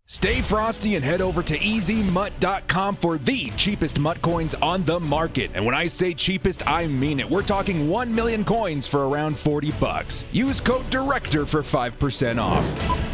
Stay frosty and head over to EasyMut.com for the cheapest MUT coins on the market. And when I say cheapest, I mean it. We're talking 1 million coins for around 40 bucks. Use code DIRECTOR for 5% off.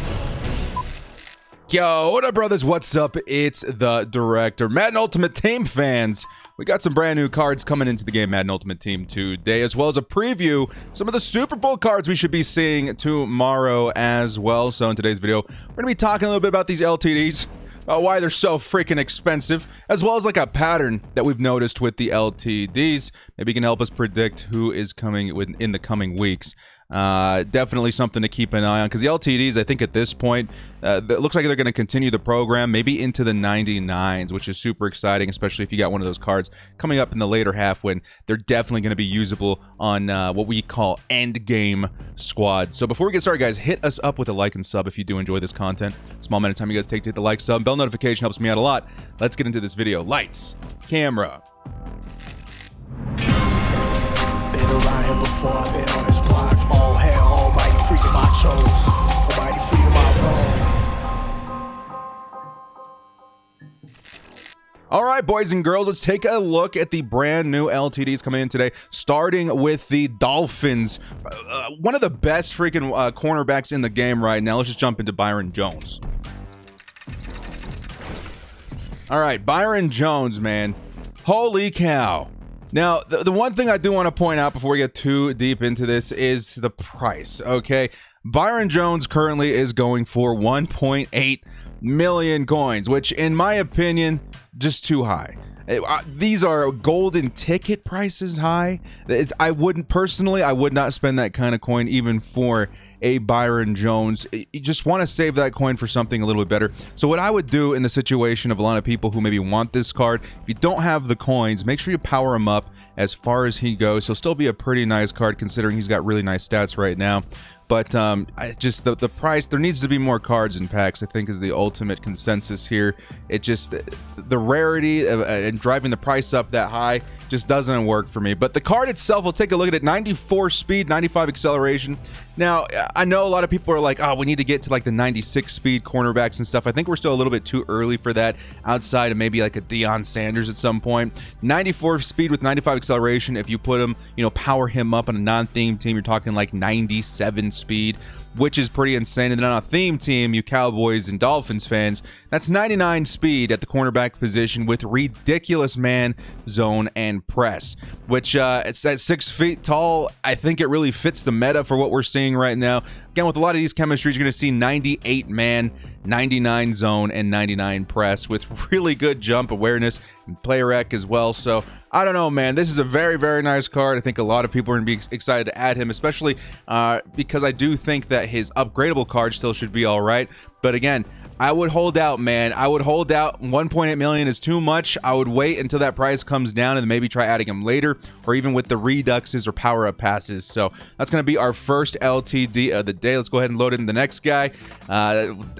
Yo, what up, brothers? What's up? It's the Director. Madden Ultimate Team fans, we got some brand new cards coming into the game Madden Ultimate Team today, as well as a preview some of the Super Bowl cards we should be seeing tomorrow as well. So in today's video, we're going to be talking a little bit about these LTDs, why they're so freaking expensive, as well as like a pattern that we've noticed with the LTDs. Maybe you can help us predict who is coming in the coming weeks. Definitely something to keep an eye on, because the LTDs, I think at this point, it looks like they're going to continue the program maybe into the 99s, which is super exciting, especially if you got one of those cards coming up in the later half when they're definitely going to be usable on what we call end game squads. So before we get started, guys, hit us up with a like and sub if you do enjoy this content. Small amount of time you guys take to hit the like, sub, bell notification helps me out a lot. Let's get into this video. Lights, camera. Been around here before, I've been on this block. All hail, almighty freedom I chose. Almighty freedom I wrong. All right, boys and girls, let's take a look at the brand new LTDs coming in today, starting with the Dolphins. One of the best freaking cornerbacks in the game right now. Let's just jump into Byron Jones. All right, Byron Jones, man. Holy cow. Now, the one thing I do want to point out before we get too deep into this is the price, okay? Byron Jones currently is going for 1.8 million coins, which, in my opinion, just too high. These are golden ticket prices high. I would not spend that kind of coin even for a Byron Jones. You just want to save that coin for something a little bit better. So what I would do in the situation of a lot of people who maybe want this card, if you don't have the coins, make sure you power him up as far as he goes. He'll still be a pretty nice card considering he's got really nice stats right now. But just the price, there needs to be more cards in packs, I think, is the ultimate consensus here. It just, the rarity and driving the price up that high just doesn't work for me. But the card itself, we'll take a look at it. 94 speed, 95 acceleration. Now, I know a lot of people are like, oh, we need to get to like the 96 speed cornerbacks and stuff. I think we're still a little bit too early for that, outside of maybe like a Deion Sanders at some point. 94 speed with 95 acceleration. If you put him, power him up on a non-theme team, you're talking like 97 speed, which is pretty insane. And then on a theme team, you Cowboys and Dolphins fans, that's 99 speed at the cornerback position with ridiculous man, zone, and press, which it's at 6 feet tall. I think it really fits the meta for what we're seeing right now. Again, with a lot of these chemistries, you're going to see 98 man, 99 zone, and 99 press with really good jump awareness and play rec as well. So I don't know, man. This is a very, very nice card. I think a lot of people are going to be excited to add him, especially because I do think that his upgradable card still should be all right. But again, I would hold out, man. I would hold out. 1.8 million is too much. I would wait until that price comes down and maybe try adding him later, or even with the reduxes or power-up passes. So that's going to be our first LTD of the day. Let's go ahead and load in the next guy.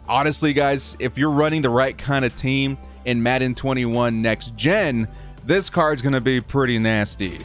Honestly, guys, if you're running the right kind of team in Madden 21 Next Gen, this card's going to be pretty nasty.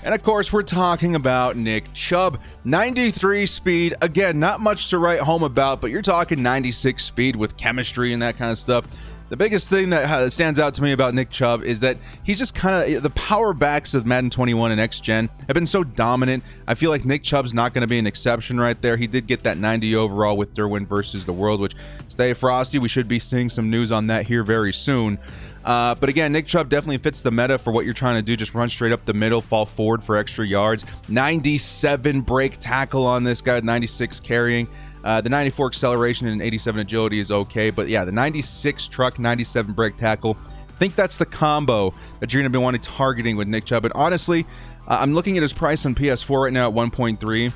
And of course, we're talking about Nick Chubb. 93 speed. Again, not much to write home about, but you're talking 96 speed with chemistry and that kind of stuff. The biggest thing that stands out to me about Nick Chubb is that he's just kind of, the power backs of Madden 21 and Next Gen have been so dominant. I feel like Nick Chubb's not going to be an exception right there. He did get that 90 overall with Derwin versus the World, which, stay frosty. We should be seeing some news on that here very soon. But again, Nick Chubb definitely fits the meta for what you're trying to do. Just run straight up the middle, fall forward for extra yards. 97 break tackle on this guy, 96 carrying. The 94 acceleration and 87 agility is okay. But yeah, the 96 truck, 97 break tackle. I think that's the combo that you're going to be wanting targeting with Nick Chubb. And honestly, I'm looking at his price on PS4 right now at 1.3.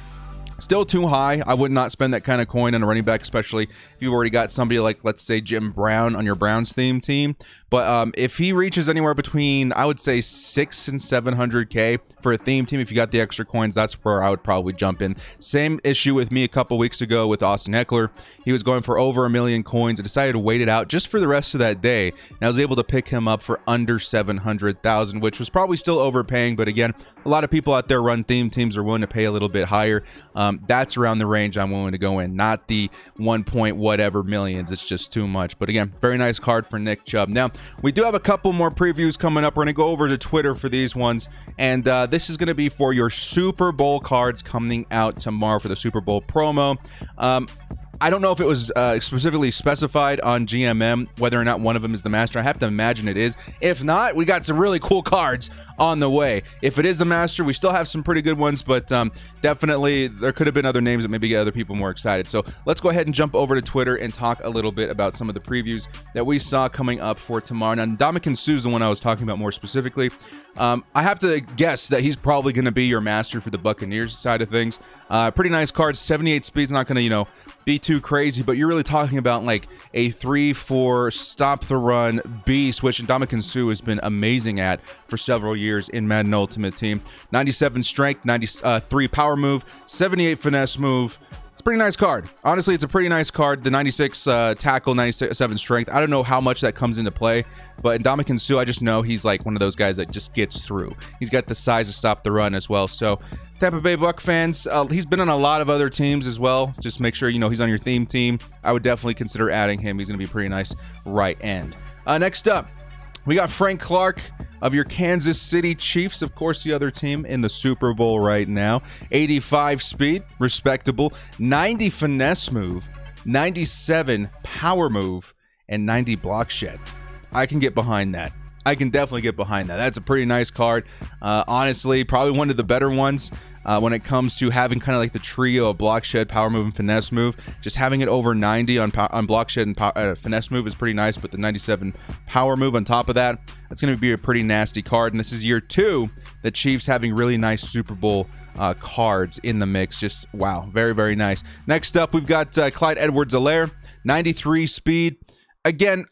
Still too high. I would not spend that kind of coin on a running back, especially if you've already got somebody like, let's say, Jim Brown on your Browns theme team. But if he reaches anywhere between, I would say 600 and 700K for a theme team, if you got the extra coins, that's where I would probably jump in. Same issue with me a couple weeks ago with Austin Eckler. He was going for over 1 million coins. I decided to wait it out just for the rest of that day, and I was able to pick him up for under 700,000, which was probably still overpaying. But again, a lot of people out there run theme teams are willing to pay a little bit higher. That's around the range I'm willing to go in, not the 1 point whatever millions. It's just too much. But again, very nice card for Nick Chubb. Now, we do have a couple more previews coming up. We're going to go over to Twitter for these ones, and this is going to be for your Super Bowl cards coming out tomorrow for the Super Bowl promo. I don't know if it was specifically specified on GMM whether or not one of them is the master. I have to imagine it is. If not, we got some really cool cards on the way. If it is the master, we still have some pretty good ones, but definitely there could have been other names that maybe get other people more excited. So let's go ahead and jump over to Twitter and talk a little bit about some of the previews that we saw coming up for tomorrow. Now, Ndamukong Suh's the one I was talking about more specifically. I have to guess that he's probably going to be your master for the Buccaneers side of things. Pretty nice card. 78 speed's not going to, be too crazy, but you're really talking about like a 3-4 stop the run beast, which Ndamukong Suh has been amazing at for several years in Madden Ultimate Team. 97 strength, 93 power move, 78 finesse move. It's a pretty nice card. Honestly, it's a pretty nice card. The 96 tackle, 97 strength. I don't know how much that comes into play, but Ndamukong Suh, I just know he's like one of those guys that just gets through. He's got the size to stop the run as well. So Tampa Bay Buck fans, he's been on a lot of other teams as well. Just make sure, he's on your theme team. I would definitely consider adding him. He's going to be pretty nice right end. Next up, we got Frank Clark of your Kansas City Chiefs, of course, the other team in the Super Bowl right now. 85 speed, respectable. 90 finesse move, 97 power move, and 90 block shed. I can get behind that. I can definitely get behind that. That's a pretty nice card. Honestly, probably one of the better ones when it comes to having kind of like the trio of block shed, power move, and finesse move. Just having it over 90 on block shed and finesse move is pretty nice, but the 97 power move on top of that, that's going to be a pretty nasty card. And this is year 2, the Chiefs having really nice Super Bowl cards in the mix. Just wow, very, very nice. Next up, we've got Clyde Edwards-Helaire, 93 speed. Again,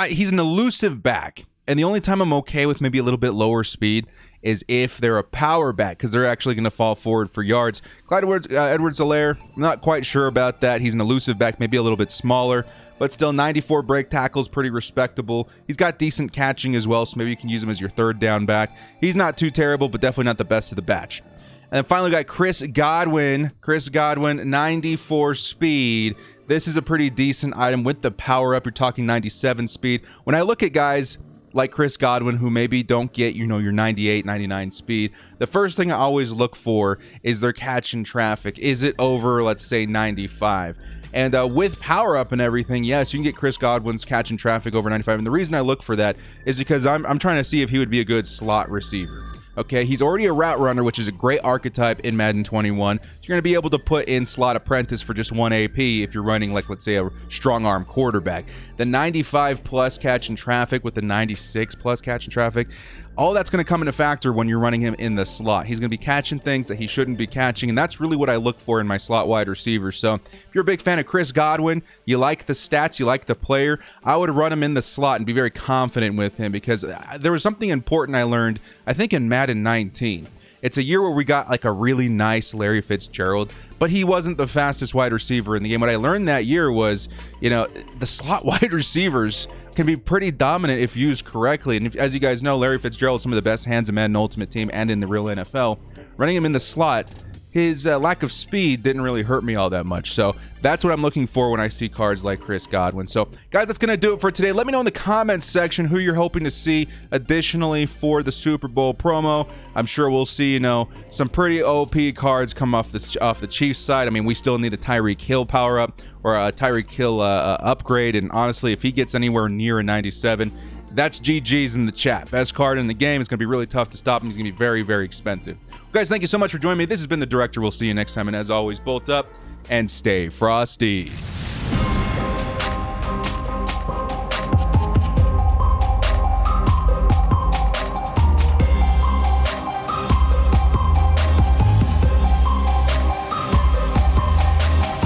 he's an elusive back. And the only time I'm okay with maybe a little bit lower speed is if they're a power back, because they're actually going to fall forward for yards. Clyde Edwards-Helaire, I'm not quite sure about that. He's an elusive back, maybe a little bit smaller, but still 94 break tackles, pretty respectable. He's got decent catching as well, so maybe you can use him as your third down back. He's not too terrible, but definitely not the best of the batch. And then finally we got Chris Godwin. Chris Godwin, 94 speed. This is a pretty decent item with the power up. You're talking 97 speed. When I look at guys like Chris Godwin, who maybe don't get, your 98, 99 speed, the first thing I always look for is their catch in traffic. Is it over, let's say, 95? And with power up and everything, yes, you can get Chris Godwin's catch in traffic over 95. And the reason I look for that is because I'm trying to see if he would be a good slot receiver. Okay, he's already a route runner, which is a great archetype in Madden 21. You're going to be able to put in slot apprentice for just 1 AP if you're running, like, let's say, a strong arm quarterback. The 95 plus catch in traffic with the 96 plus catch in traffic, all that's going to come into factor when you're running him in the slot. He's going to be catching things that he shouldn't be catching, and that's really what I look for in my slot wide receivers. So if you're a big fan of Chris Godwin, you like the stats, you like the player, I would run him in the slot and be very confident with him, because there was something important I learned, I think, in Madden 19. It's a year where we got like a really nice Larry Fitzgerald, but he wasn't the fastest wide receiver in the game. What I learned that year was, the slot wide receivers can be pretty dominant if used correctly. And as you guys know, Larry Fitzgerald, some of the best hands in Madden Ultimate Team and in the real NFL. Running him in the slot, his lack of speed didn't really hurt me all that much. So that's what I'm looking for when I see cards like Chris Godwin. So guys, that's going to do it for today. Let me know in the comments section who you're hoping to see additionally for the Super Bowl promo. I'm sure we'll see, some pretty OP cards come off the Chiefs side. I mean, we still need a Tyreek Hill power up or a Tyreek Hill upgrade. And honestly, if he gets anywhere near a 97, that's GG's in the chat. Best card in the game. It's going to be really tough to stop him. He's going to be very, very expensive. Well, guys, thank you so much for joining me. This has been The Director. We'll see you next time. And as always, bolt up and stay frosty.